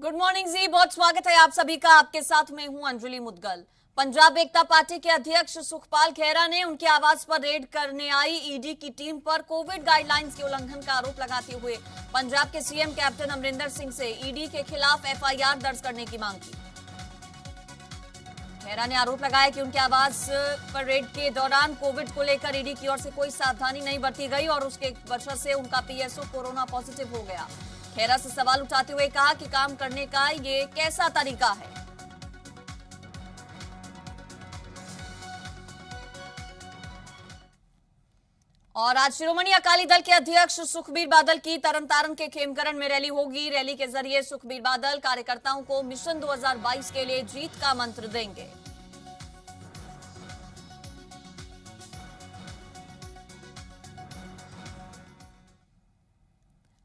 Good morning जी, बहुत स्वागत है आप सभी का। आपके साथ मैं हूं अंजलि मुदगल। पंजाब एकता पार्टी के अध्यक्ष सुखपाल खैहरा ने उनके आवास पर रेड करने आई ईडी की टीम पर कोविड गाइडलाइंस के उल्लंघन का आरोप लगाते हुए पंजाब के सीएम कैप्टन अमरिंदर सिंह से ईडी के खिलाफ एफआईआर दर्ज करने की मांग की। खैहरा ने आरोप लगाया कि उनके आवास पर रेड के दौरान कोविड को लेकर ईडी की ओर से कोई सावधानी नहीं बरती गई और उसके वजह से उनका पीएसओ कोरोना पॉजिटिव हो गया। खैहरा से सवाल उठाते हुए कहा कि काम करने का ये कैसा तरीका है। और आज शिरोमणि अकाली दल के अध्यक्ष सुखबीर बादल की तरनतारन के खेमकरण में रैली होगी। रैली के जरिए सुखबीर बादल कार्यकर्ताओं को मिशन 2022 के लिए जीत का मंत्र देंगे।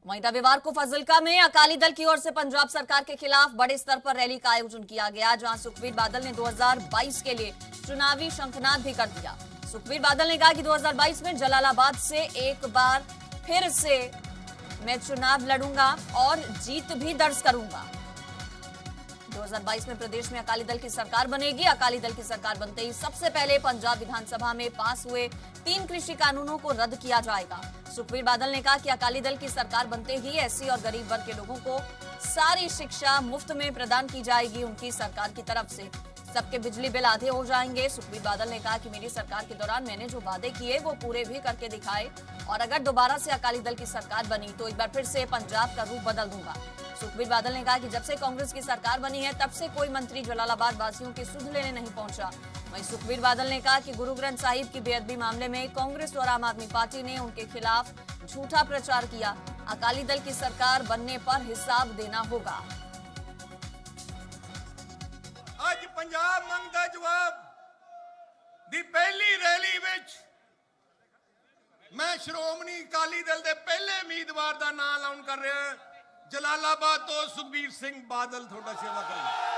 वहीं रविवार को फाजिल्का में अकाली दल की ओर से पंजाब सरकार के खिलाफ बड़े स्तर पर रैली का आयोजन किया गया, जहां सुखबीर बादल ने 2022 के लिए चुनावी शंखनाद भी कर दिया। सुखबीर बादल ने कहा कि 2022 में जलालाबाद से एक बार फिर से मैं चुनाव लड़ूंगा और जीत भी दर्ज करूंगा। 2022 में प्रदेश में अकाली दल की सरकार बनेगी। अकाली दल की सरकार बनते ही सबसे पहले पंजाब विधानसभा में पास हुए 3 कृषि कानूनों को रद्द किया जाएगा। सुखबीर बादल ने कहा कि अकाली दल की सरकार बनते ही एससी और गरीब वर्ग के लोगों को सारी शिक्षा मुफ्त में प्रदान की जाएगी उनकी सरकार की तरफ से। सबके बिजली बिल आधे हो जाएंगे। सुखबीर बादल ने कहा कि मेरी सरकार के दौरान मैंने जो वादे किए वो पूरे भी करके दिखाए और अगर दोबारा से अकाली दल की सरकार बनी तो एक बार फिर से पंजाब का रूप बदल दूंगा। सुखबीर बादल ने कहा कि जब से कांग्रेस की सरकार बनी है तब से कोई मंत्री जलालाबाद वासियों की सुध लेने नहीं पहुंचा। वहीं सुखबीर बादल ने कहा कि गुरु ग्रंथ साहिब की बेअदबी मामले में कांग्रेस और आम आदमी पार्टी ने उनके खिलाफ झूठा प्रचार किया। अकाली दल की सरकार बनने पर हिसाब देना होगा। आज पंजाब मंगदा जवाब दी पहली रैली विच मैं श्रोमणी अकाली दल दे पहले उम्मीदवार दा नाम लाउन कर रहा जलालाबाद तो सुखबीर सिंह बादल थोड़ा सेवा करें।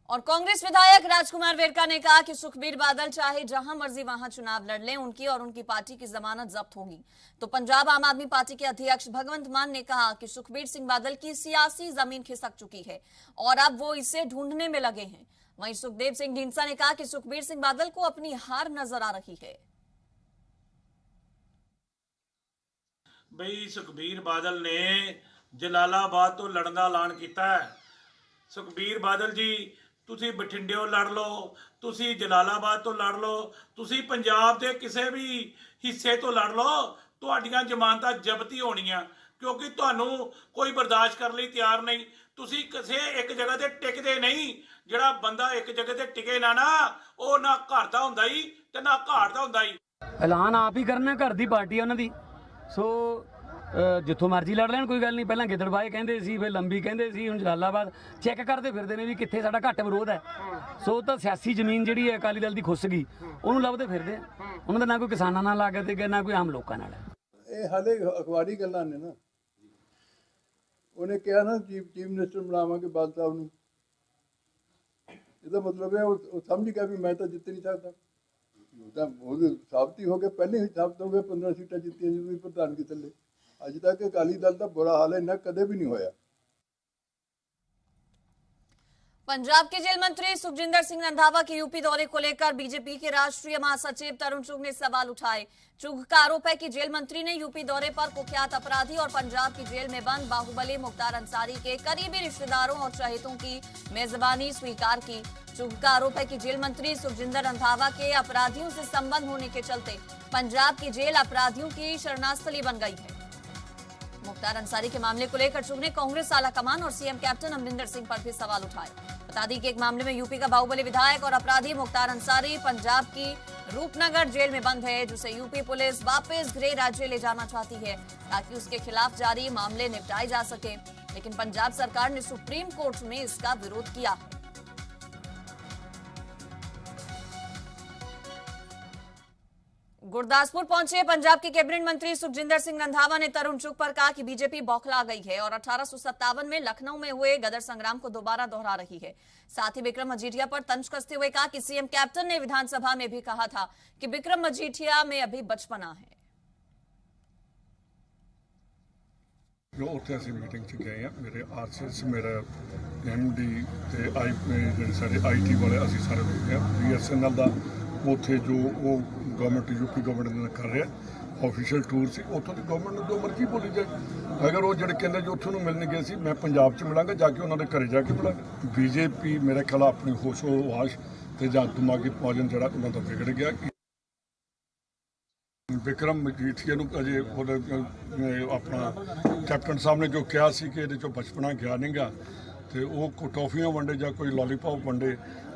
और कांग्रेस विधायक राजकुमार वेरका ने कहा कि सुखबीर बादल चाहे जहां मर्जी वहां चुनाव लड़ लें, उनकी और उनकी पार्टी की जमानत जब्त होगी। तो पंजाब आम आदमी पार्टी के अध्यक्ष भगवंत मान ने कहा कि सुखबीर सिंह बादल की सियासी जमीन खिसक चुकी है और अब वो इसे ढूंढने में लगे हैं। वहीं सुखदेव सिंह ढींडसा ने कहा कि सुखबीर सिंह बादल को अपनी हार नजर आ रही है। बई सुखबीर बादल ने जलालाबाद तो लड़न का ऐलान किया है। सुखबीर बादल जी तुसी बठिंडियों लड़ लो, तुसी जलालाबाद तो लड़ लो, तुसी पंजाब के किसी भी हिस्से तो लड़ लो, तुहाडियां जमानतां जब्त ही होणियां क्योंकि तुहानू कोई बर्दाश्त करने लई तैयार नहीं। तुसी किसी एक जगह ते टिकदे नहीं। जिहड़ा बंदा एक जगह ते टिके ना वो ना घर दा हुंदा ही ते ना घाट दा हुंदा ही। ऐलान आप ही करना, घर दी पार्टी उन्हां दी। सो जिथों मर्जी लड़ लैन, कोई गल नहीं। पहला गिदड़बाई कहंदे सी, फिर लंबी कहंदे सी, हुण जलालाबाद चैक करते फिरदे ने भी कित्थे साडा घट विरोध है। सो तो सियासी जमीन जिहड़ी है अकाली दल दी खुस गई, उहनूं लभदे फिरदे आ। उन्हां दा ना कोई किसानां नाल लागत है ना कोई आम लोकां नाल है। ਇਹ ਹਾਲੇ ਅਖਬਾਰੀ ਗੱਲਾਂ ਨੇ ਨਾ। ਉਹਨੇ ਕਿਹਾ ਨਾ ਚੀਫ ਮਿਨਿਸਟਰ ਬਣਾਵਾਂਗੇ ਬਾਦਲ ਸਾਹਿਬ ਨੂੰ। ਇਹਦਾ ਮਤਲਬ ਹੈ ਉਹ ਸਮਝ ਗਿਆ ਵੀ ਮੈਂ ਤਾਂ ਜਿੱਤ ਨਹੀਂ ਸਕਦਾ। ਉਹਦਾ ਉਹਦੇ ਸਾਬਤੀ ਹੋ ਕੇ ਪਹਿਲੇ ਹੀ ਸਾਬਤ ਹੋ ਗਏ 15 ਸੀਟਾਂ ਜਿੱਤੀਆਂ ਜਦੋਂ ਪ੍ਰਧਾਨਗੀ ਥੱਲੇ। ਅੱਜ ਤੱਕ ਅਕਾਲੀ ਦਲ ਦਾ ਬੁਰਾ ਹਾਲ ਇੰਨਾ ਕਦੇ ਵੀ ਨਹੀਂ ਹੋਇਆ। पंजाब के जेल मंत्री सुखजिंदर सिंह रंधावा के यूपी दौरे को लेकर बीजेपी के राष्ट्रीय महासचिव तरुण चुग ने सवाल उठाए। चुग का आरोप है कि जेल मंत्री ने यूपी दौरे पर कुख्यात अपराधी और पंजाब की जेल में बंद बाहुबली मुख्तार अंसारी के करीबी रिश्तेदारों और चहेतों की मेजबानी स्वीकार की। चुग का आरोप है कि जेल मंत्री सुखजिंदर रंधावा के अपराधियों से संबंध होने के चलते पंजाब की जेल अपराधियों की शरणास्थली बन गई है। मुख्तार अंसारी के मामले को लेकर चुग ने कांग्रेस आलाकमान और सीएम कैप्टन अमरिंदर सिंह पर भी सवाल उठाए। बता दी कि एक मामले में यूपी का बाहुबली विधायक और अपराधी मुख्तार अंसारी पंजाब की रूपनगर जेल में बंद है, जिसे यूपी पुलिस वापस गृह राज्य ले जाना चाहती है ताकि उसके खिलाफ जारी मामले निपटाए जा सके। लेकिन पंजाब सरकार ने सुप्रीम कोर्ट में इसका विरोध किया है। गुरदासपुर पहुंचे पंजाब के कैबिनेट मंत्री सुखजिंदर सिंह रंधावा ने तरुण चुग पर कहा कि बीजेपी बौखला गई है और 1857 में लखनऊ में हुए गदर संग्राम को दोबारा दोहरा रही है। साथ ही विक्रम मजीठिया पर तंज कसते हुए कहा कि सीएम कैप्टन ने विधानसभा में भी कहा था कि विक्रम मजीठिया में अभी बचपना है। जो उत्थे असीं मीटिंग च गए हैं, मेरे आरसीएस मेरा MD ते ਜਿਹੜੇ ਸਾਡੇ IT वाले असीं सारे लोग हैं। BSNL ਦਾ ਉੱਥੇ जो वो गवर्नमेंट यूपी गवर्नमेंट ने कर रहा ऑफिशियल टूर से ਉੱਥੋਂ ਦੀ गवर्नमेंट ਨੂੰ जो मर्जी बोली जाए। अगर वो ਜਿਹੜੇ ਕਹਿੰਦੇ जो ਉੱਥੋਂ ਨੂੰ ਮਿਲਣ ਗਏ ਸੀ, मैं पंजाब 'ਚ ਮਿਲਾਂਗਾ ਜਾ ਕੇ ਉਹਨਾਂ ਦੇ ਘਰੇ ਜਾ ਕੇ ਮਿਲਾਂਗਾ। BJP ਮੇਰੇ ਖਿਆਲ ਆਪਣੀ ਹੋਸ਼ੋ-ਹਵਾਸ਼ ਤੇ ਜਾਂ ਦਿਮਾਗੀ ਪੌਜਨ ਜਿਹੜਾ ਉਹਨਾਂ ਦਾ ਵਿਗੜ ਗਿਆ। विक्रम मजीठिया अजे अपना कैप्टन साहब ने जो कहा सी कि ये बचपना गया नहीं गा, तो वो टॉफियां वंडे या कोई लॉलीपॉप वंडे,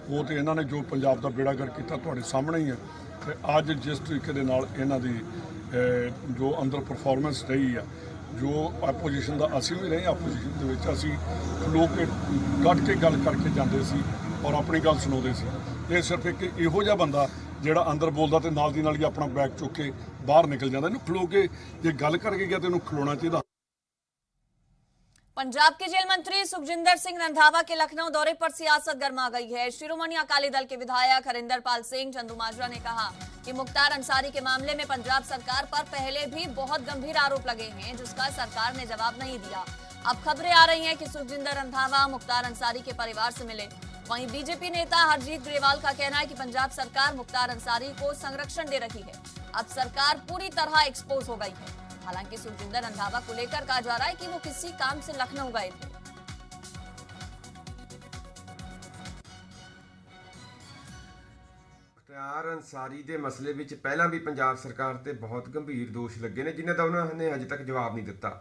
वो तो इन्होंने जो पंजाब का बेड़ा गर्क किया तुहाडे सामने ही है। तो अज जिस तरीके दे नाल इन्हां दी जो अंदर परफॉर्मेंस रही है, जो एपोजिशन का असीं भी रहे एपोजिशन दे विच असीं लोग डट के गल करके जाते सी और अपनी गल सुणाउंदे सी। ये सिर्फ एक इहो जिहा बंदा ਜਿਹੜਾ ਅੰਦਰ ਬੋਲਦਾ ਤੇ ਨਾਲ ਦੀ ਨਾਲ ਹੀ ਆਪਣਾ ਬੈਗ ਚੁੱਕ ਕੇ ਬਾਹਰ ਨਿਕਲ ਜਾਂਦਾ। ਇਹਨੂੰ ਖਲੋ ਕੇ ਜੇ ਗੱਲ ਕਰਕੇ ਗਿਆ ਤੇ ਇਹਨੂੰ ਖਲੋਣਾ ਚਾਹੀਦਾ। पंजाब के जेल मंत्री सुखजिंदर सिंह रंधावा के लखनऊ दौरे पर सियासत गर्मा गई है। शिरोमणि अकाली दल के विधायक हरिंदरपाल सिंह चंदूमाजरा ने कहा कि मुख्तार अंसारी के मामले में पंजाब सरकार पर पहले भी बहुत गंभीर आरोप लगे हैं, जिसका सरकार ने जवाब नहीं दिया। अब खबरें आ रही हैं कि सुखजिंदर रंधावा मुख्तार अंसारी के परिवार से मिले। वहीं बीजेपी नेता हरजीत ग्रेवाल का कहना है कि पंजाब सरकार मुख्तार अंसारी को संरक्षण दे रही है। अब सरकार पूरी तरह एक्सपोज हो गई है। हालांकि सुखजिंदर रंधावा को लेकर कहा जा रहा है कि वो किसी काम से लखनऊ गए थे। मुख्तार अंसारी के मसले में पहला भी पंजाब सरकार ते बहुत गंभीर दोष लगे ने, जिन्हें उन्होंने अजे तक जवाब नहीं दिता।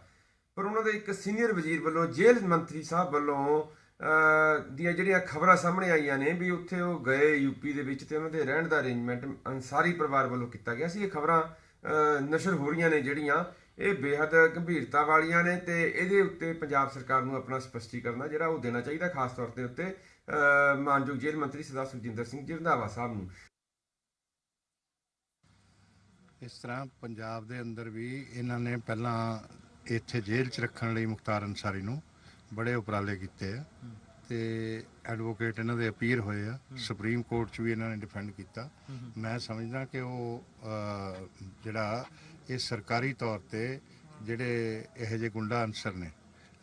पर उन्होंने एक सीनियर वजीर वालों जेल मंत्री साहब वालों ਦੀਆਂ ਜਿਹੜੀਆਂ ਖਬਰਾਂ ਸਾਹਮਣੇ ਆਈਆਂ ਨੇ ਵੀ ਉੱਥੇ ਉਹ ਗਏ यूपी ਦੇ ਵਿੱਚ ਤੇ ਉਹਨਾਂ ਦੇ ਰਹਿਣ ਦਾ ਅਰੇਂਜਮੈਂਟ ਅੰਸਾਰੀ ਪਰਿਵਾਰ ਵੱਲੋਂ ਕੀਤਾ ਗਿਆ ਸੀ। ਇਹ ਖਬਰਾਂ ਨਸ਼ਰ ਹੋ ਰਹੀਆਂ ਨੇ ਜਿਹੜੀਆਂ ਇਹ ਬੇहद ਗੰਭੀਰਤਾ ਵਾਲੀਆਂ ਨੇ ਤੇ ਇਹਦੇ ਉੱਤੇ ਪੰਜਾਬ ਸਰਕਾਰ ਨੂੰ ਆਪਣਾ ਸਪਸ਼ਟੀਕਰਨ ਜਿਹੜਾ ਉਹ ਦੇਣਾ ਚਾਹੀਦਾ, ਖਾਸ ਤੌਰ ਤੇ ਉੱਤੇ ਮਾਨਯੋਗ ਜੇਲ੍ਹ ਮੰਤਰੀ ਸਰਦਾਰ ਸੁਖਜਿੰਦਰ ਸਿੰਘ ਰੰਧਾਵਾ ਸਾਹਿਬ ਨੂੰ। ਇਸ ਤਰ੍ਹਾਂ ਪੰਜਾਬ ਦੇ ਅੰਦਰ ਵੀ ਇਹਨਾਂ ਨੇ ਪਹਿਲਾਂ ਇੱਥੇ ਜੇਲ੍ਹ 'ਚ ਰੱਖਣ ਲਈ ਮੁਖਤਾਰ ਅੰਸਾਰੀ ਨੂੰ बड़े उपराले किए ते एडवोकेट इन्हों के अपील होए आ, सुप्रीम कोर्ट च भी इन्होंने डिफेंड किया। मैं समझदा कि वो जिहड़ा ये सरकारी तौर पे जिहड़े इहो जिहे गुंडा अंसर ने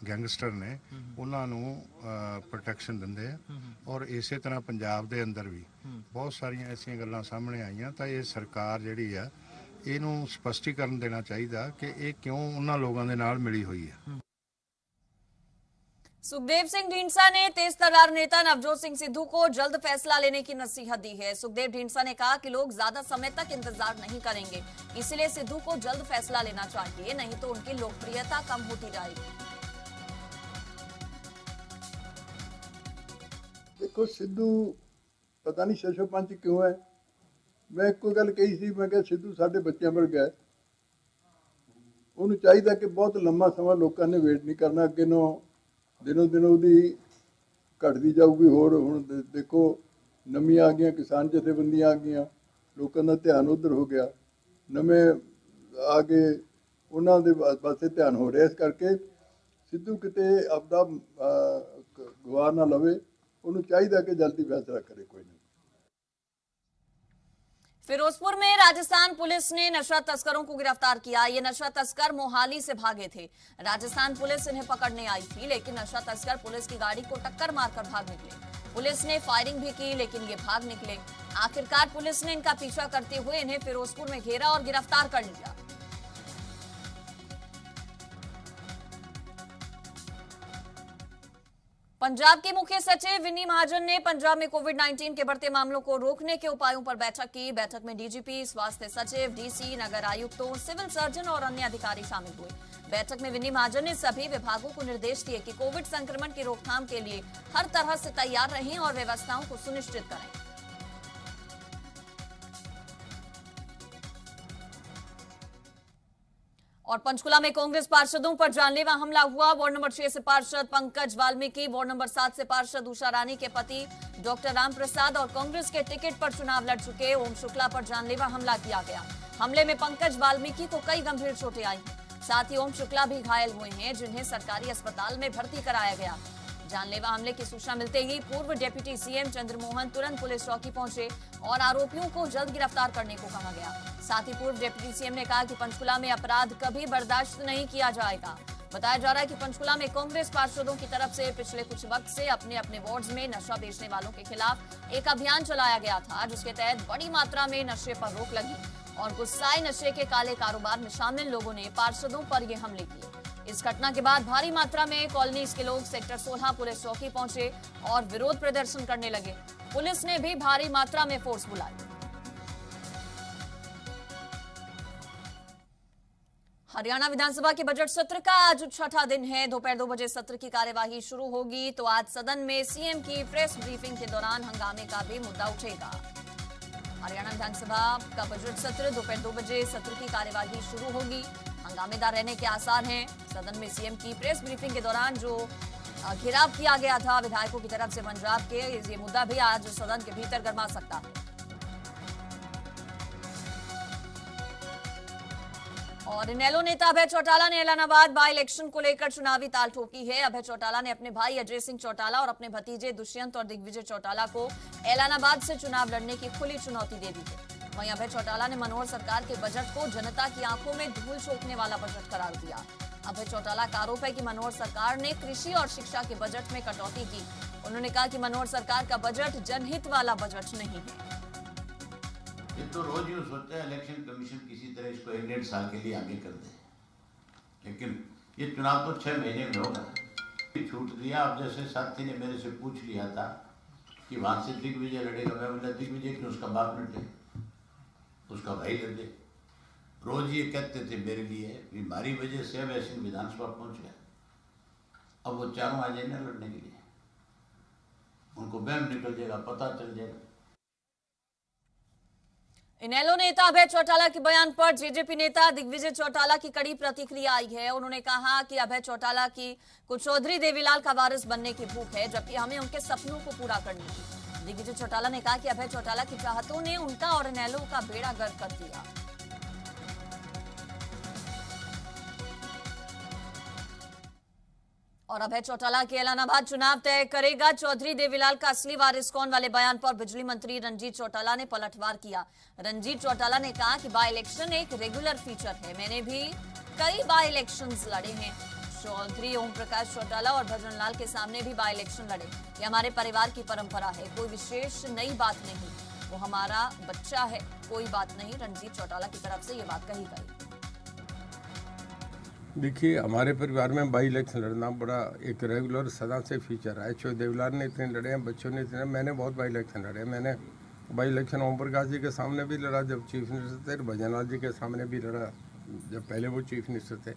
गैंगस्टर ने उन्होंने प्रोटैक्शन दिंदे और इस तरह पंजाब के अंदर भी बहुत सारिया ऐसिया गल्लां सामने आईयां। तो ये सरकार जिहड़ी आ इहनूं स्पष्टीकरण देना चाहिए कि ये क्यों उन्हां लोगों के नाल मिली हुई है। सुखदेव सिंह ढींडसा ने तेज तर्रार नेता नवजोत सिंह सिद्धू को जल्द फैसला लेने की नसीहत दी है। सुखदेव ढींडसा ने कहा कि लोग ज्यादा समय तक इंतजार नहीं करेंगे, इसलिए सिद्धू को जल्द फैसला लेना चाहिए, नहीं तो उनकी लोकप्रियता कम होती जाएगी। देखो सिद्धू पता नहीं 605 क्यों है। मैं एक गल कही सी, मैं कहा सिद्धू साडे बच्चों वर्गा है, उन्होंने चाहिए कि बहुत लंबा समय लोगों ने वेट नहीं करना, अगे नो दिनों दिन ਉਹਦੀ ਘਟਦੀ ਜਾਊਗੀ। ਹੋਰ ਹੁਣ ਦੇਖੋ ਨਵੀਆਂ ਆ ਗਈਆਂ, ਕਿਸਾਨ ਜਥੇਬੰਦੀਆਂ ਆ ਗਈਆਂ, ਲੋਕਾਂ ਦਾ ਧਿਆਨ ਉਧਰ ਹੋ ਗਿਆ, ਨਵੇਂ ਆ ਗਏ, ਉਹਨਾਂ ਦੇ ਪਾਸੇ ਧਿਆਨ ਹੋ ਰਿਹਾ। ਇਸ ਕਰਕੇ ਸਿੱਧੂ ਕਿਤੇ ਆਪਦਾ ਗਵਾ ਨਾ ਲਵੇ, ਉਹਨੂੰ ਚਾਹੀਦਾ ਕਿ ਜਲਦੀ ਫੈਸਲਾ ਕਰੇ ਕੋਈ ਨਹੀਂ। फिरोजपुर में राजस्थान पुलिस ने नशा तस्करों को गिरफ्तार किया। ये नशा तस्कर मोहाली से भागे थे। राजस्थान पुलिस इन्हें पकड़ने आई थी, लेकिन नशा तस्कर पुलिस की गाड़ी को टक्कर मारकर भाग निकले। पुलिस ने फायरिंग भी की, लेकिन ये भाग निकले। आखिरकार पुलिस ने इनका पीछा करते हुए इन्हें फिरोजपुर में घेरा और गिरफ्तार कर लिया। पंजाब के मुख्य सचिव विनी महाजन ने पंजाब में कोविड-19 के बढ़ते मामलों को रोकने के उपायों पर बैठक की। बैठक में डीजीपी, स्वास्थ्य सचिव, डीसी, नगर आयुक्तों, सिविल सर्जन और अन्य अधिकारी शामिल हुए। बैठक में विनी महाजन ने सभी विभागों को निर्देश दिए कि कोविड संक्रमण की रोकथाम के लिए हर तरह से तैयार रहें और व्यवस्थाओं को सुनिश्चित करें। और पंचकुला में कांग्रेस पार्षदों पर जानलेवा हमला हुआ। वार्ड नंबर 6 से पार्षद पंकज वाल्मीकि, वार्ड नंबर 7 से पार्षद उषा रानी के पति डॉक्टर राम प्रसाद और कांग्रेस के टिकट पर चुनाव लड़ चुके ओम शुक्ला पर जानलेवा हमला किया गया। हमले में पंकज वाल्मीकि को कई गंभीर चोटें आई हैं। साथ ही ओम शुक्ला भी घायल हुए हैं, जिन्हें सरकारी अस्पताल में भर्ती कराया गया। जानलेवा हमले की सूचना मिलते ही पूर्व डिप्टी सीएम चंद्रमोहन तुरंत पुलिस चौकी पहुंचे और आरोपियों को जल्द गिरफ्तार करने को कहा गया। साथ ही पूर्व डिप्टी सीएम ने कहा कि पंचकुला में अपराध कभी बर्दाश्त नहीं किया जाएगा। बताया जा रहा है कि पंचकुला में कांग्रेस पार्षदों की तरफ से पिछले कुछ वक्त से अपने अपने वार्ड्स में नशा बेचने वालों के खिलाफ एक अभियान चलाया गया था, जिसके तहत बड़ी मात्रा में नशे पर रोक लगी और गुस्साए नशे के काले कारोबार में शामिल लोगों ने पार्षदों पर ये हमले किए। इस घटना के बाद भारी मात्रा में कॉलोनीज के लोग सेक्टर 16 पुलिस चौकी पहुंचे और विरोध प्रदर्शन करने लगे। पुलिस ने भी भारी मात्रा में फोर्स बुलाई। हरियाणा विधानसभा के बजट सत्र का आज छठा दिन है। दोपहर 2 बजे सत्र की कार्यवाही शुरू होगी तो आज सदन में सीएम की प्रेस ब्रीफिंग के दौरान हंगामे का भी मुद्दा उठेगा। हरियाणा विधानसभा का बजट सत्र दोपहर 2 बजे सत्र की कार्यवाही शुरू होगी। हंगामेदार रहने के आसार हैं। सदन में सीएम की प्रेस ब्रीफिंग के दौरान जो घेराव किया गया था विधायकों की तरफ से पंजाब के, ये मुद्दा भी आज सदन के भीतर गरमा सकता है। और इनेलो नेता अभय चौटाला ने ऐलानाबाद बाई इलेक्शन को लेकर चुनावी ताल ठोकी है। अभय चौटाला ने अपने भाई अजय सिंह चौटाला और अपने भतीजे दुष्यंत और दिग्विजय चौटाला को ऐलानाबाद से चुनाव लड़ने की खुली चुनौती दे दी है। वहीं अभय चौटाला ने मनोहर सरकार के बजट को जनता की आंखों में धूल झोंकने वाला बजट करार दिया। अभय चौटाला का आरोप है कि मनोहर सरकार ने कृषि और शिक्षा के बजट में कटौती की। उन्होंने कहा कि मनोहर सरकार का बजट जनहित वाला बजट नहीं है। ये तो रोज यूँ सोचते हैं इलेक्शन कमीशन किसी तरह इसको 1.5 साल के लिए आगे कर दे, लेकिन ये चुनाव तो 6 महीने में होगा। छूट दिया। अब जैसे साथी ने मेरे से पूछ लिया था कि वहाँ से दिग्विजय लड़ेगा, मैं बोला दिग्विजय क्यों, उसका बाप लड़े, उसका भाई लड़े। रोज ये कहते थे मेरे लिए कि हमारी वजह से अब ऐसे विधानसभा पहुँच गया। अब वो चारों आ जाए ना लड़ने के लिए, उनको बहम निकल जाएगा, पता चल जाएगा। इनेलो नेता अभय चौटाला के बयान पर जेजेपी नेता दिग्विजय चौटाला की कड़ी प्रतिक्रिया आई है। उन्होंने कहा कि अभय चौटाला की को चौधरी देवीलाल का वारिस बनने की भूख है, जबकि हमें उनके सपनों को पूरा करनी है। दिग्विजय चौटाला ने कहा कि अभय चौटाला की चाहतों ने उनका और इनेलो का बेड़ा गर्क कर दिया। और अभय चौटाला के ऐलानाबाद चुनाव तय करेगा चौधरी देवीलाल का असली वारिस कौन वाले बयान पर बिजली मंत्री रंजीत चौटाला ने पलटवार किया। रंजीत चौटाला ने कहा कि बाई इलेक्शन एक रेगुलर फीचर है, मैंने भी कई बाई इलेक्शंस लड़े हैं। चौधरी ओम प्रकाश चौटाला और भजन लाल के सामने भी बाई इलेक्शन लड़े। ये हमारे परिवार की परंपरा है, कोई विशेष नई बात नहीं, वो हमारा बच्चा है, कोई बात नहीं। रंजीत चौटाला की तरफ से ये बात कही गई। देखिए, हमारे परिवार में बाई इलेक्शन लड़ना बड़ा एक रेगुलर सदा से फीचर है। चौधरी देवीलाल ने इतने लड़े हैं, बच्चों ने इतने, मैंने बहुत बाई इलेक्शन लड़े। मैंने बाई इलेक्शन ओम प्रकाश जी के सामने भी लड़ा जब चीफ मिनिस्टर थे, भजन लाल जी के सामने भी लड़ा जब पहले वो चीफ मिनिस्टर थे।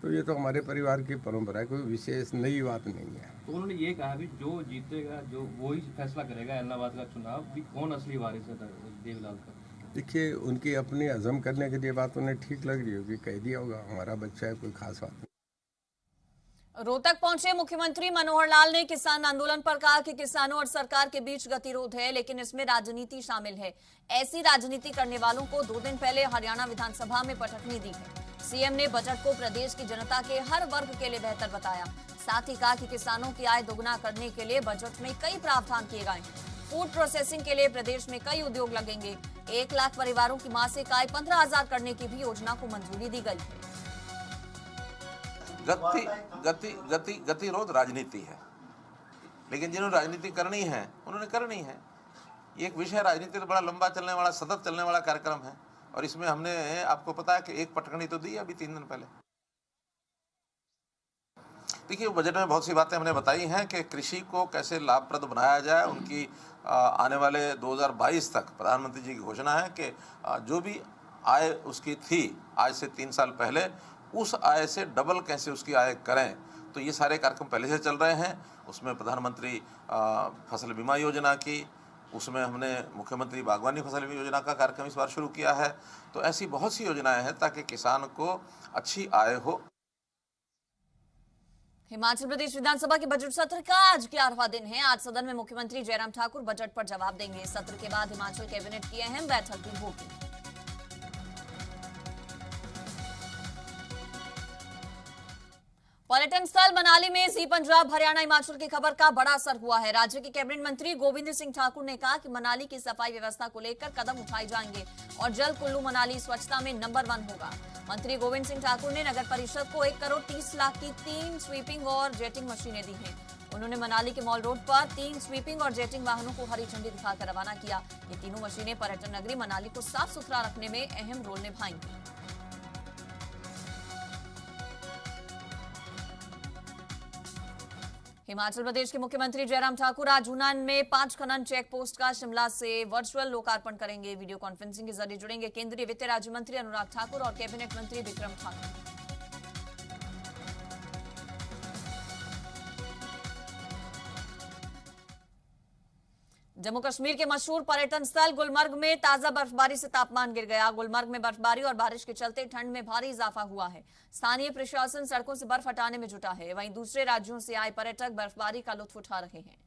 तो ये तो हमारे परिवार की परंपरा है, कोई विशेष नई बात नहीं है। तो उन्होंने ये कहा भी जो जीतेगा जो वो ही फैसला करेगा इलाहाबाद का चुनाव भी कौन असली वारिस है देवीलाल का। देखिए, उनकी अपनी हजम करने के लिए बात उन्हें ठीक लग रही होगी, कह दिया होगा हमारा बच्चा है, कोई खास बात नहीं। रोहतक पहुंचे मुख्यमंत्री मनोहर लाल ने किसान आंदोलन पर कहा कि किसानों और सरकार के बीच गतिरोध है, लेकिन इसमें राजनीति शामिल है। ऐसी राजनीति करने वालों को 2 दिन पहले हरियाणा विधानसभा में पटकनी दी है। सीएम ने बजट को प्रदेश की जनता के हर वर्ग के लिए बेहतर बताया। साथ ही कहा कि किसानों की आय दोगुना करने के लिए बजट में कई प्रावधान किए गए हैं। फूड प्रोसेसिंग के लिए प्रदेश में कई उद्योग लगेंगे। 1 लाख परिवारों की मासिक आय 15,000 करने की भी योजना को मंजूरी दी गई है। गतिरोध राजनीति है, लेकिन जिन्होंने राजनीति करनी है उन्होंने करनी है। ये एक विषय राजनीति तो बड़ा लंबा चलने वाला, सतत चलने वाला कार्यक्रम है, और इसमें हमने आपको पता है कि एक पटकनी तो दी अभी 3 दिन पहले। देखिए, बजट में बहुत सी बातें हमने बताई हैं कि कृषि को कैसे लाभप्रद बनाया जाए। उनकी आने वाले 2022 तक प्रधानमंत्री जी की घोषणा है कि जो भी आय उसकी थी आज से 3 साल पहले, उस आय से डबल कैसे उसकी आय करें। तो ये सारे कार्यक्रम पहले से चल रहे हैं। उसमें प्रधानमंत्री फसल बीमा योजना की, उसमें हमने मुख्यमंत्री बागवानी फसल बीमा योजना का कार्यक्रम इस बार शुरू किया है। तो ऐसी बहुत सी योजनाएं हैं ताकि किसान को अच्छी आय हो। हिमाचल प्रदेश विधानसभा के बजट सत्र का आज 11वां दिन है। आज सदन में मुख्यमंत्री जयराम ठाकुर बजट पर जवाब देंगे। सत्र के बाद हिमाचल कैबिनेट की अहम बैठक भी होगी। पर्यटन स्थल मनाली में जी पंजाब हरियाणा हिमाचल की खबर का बड़ा असर हुआ है। राज्य के कैबिनेट मंत्री गोविंद सिंह ठाकुर ने कहा कि मनाली की सफाई व्यवस्था को लेकर कदम उठाए जाएंगे और जल्द कुल्लू मनाली स्वच्छता में नंबर 1 होगा। मंत्री गोविंद सिंह ठाकुर ने नगर परिषद को 1 करोड़ 30 लाख की 3 स्वीपिंग और जेटिंग मशीनें दी हैं। उन्होंने मनाली के मॉल रोड पर 3 स्वीपिंग और जेटिंग वाहनों को हरी झंडी दिखाकर रवाना किया। ये तीनों मशीनें पर्यटन नगरी मनाली को साफ सुथरा रखने में अहम रोल निभाएंगी। हिमाचल प्रदेश के मुख्यमंत्री जयराम ठाकुर आज ऊना में 5 खनन चेक पोस्ट का शिमला से वर्चुअल लोकार्पण करेंगे। वीडियो कॉन्फ्रेंसिंग के जरिए जुड़ेंगे केंद्रीय वित्त राज्य मंत्री अनुराग ठाकुर और कैबिनेट मंत्री विक्रम ठाकुर। जम्मू कश्मीर के मशहूर पर्यटन स्थल गुलमर्ग में ताजा बर्फबारी से तापमान गिर गया। गुलमर्ग में बर्फबारी और बारिश के चलते ठंड में भारी इजाफा हुआ है। स्थानीय प्रशासन सड़कों से बर्फ हटाने में जुटा है। वहीं दूसरे राज्यों से आए पर्यटक बर्फबारी का लुत्फ उठा रहे हैं।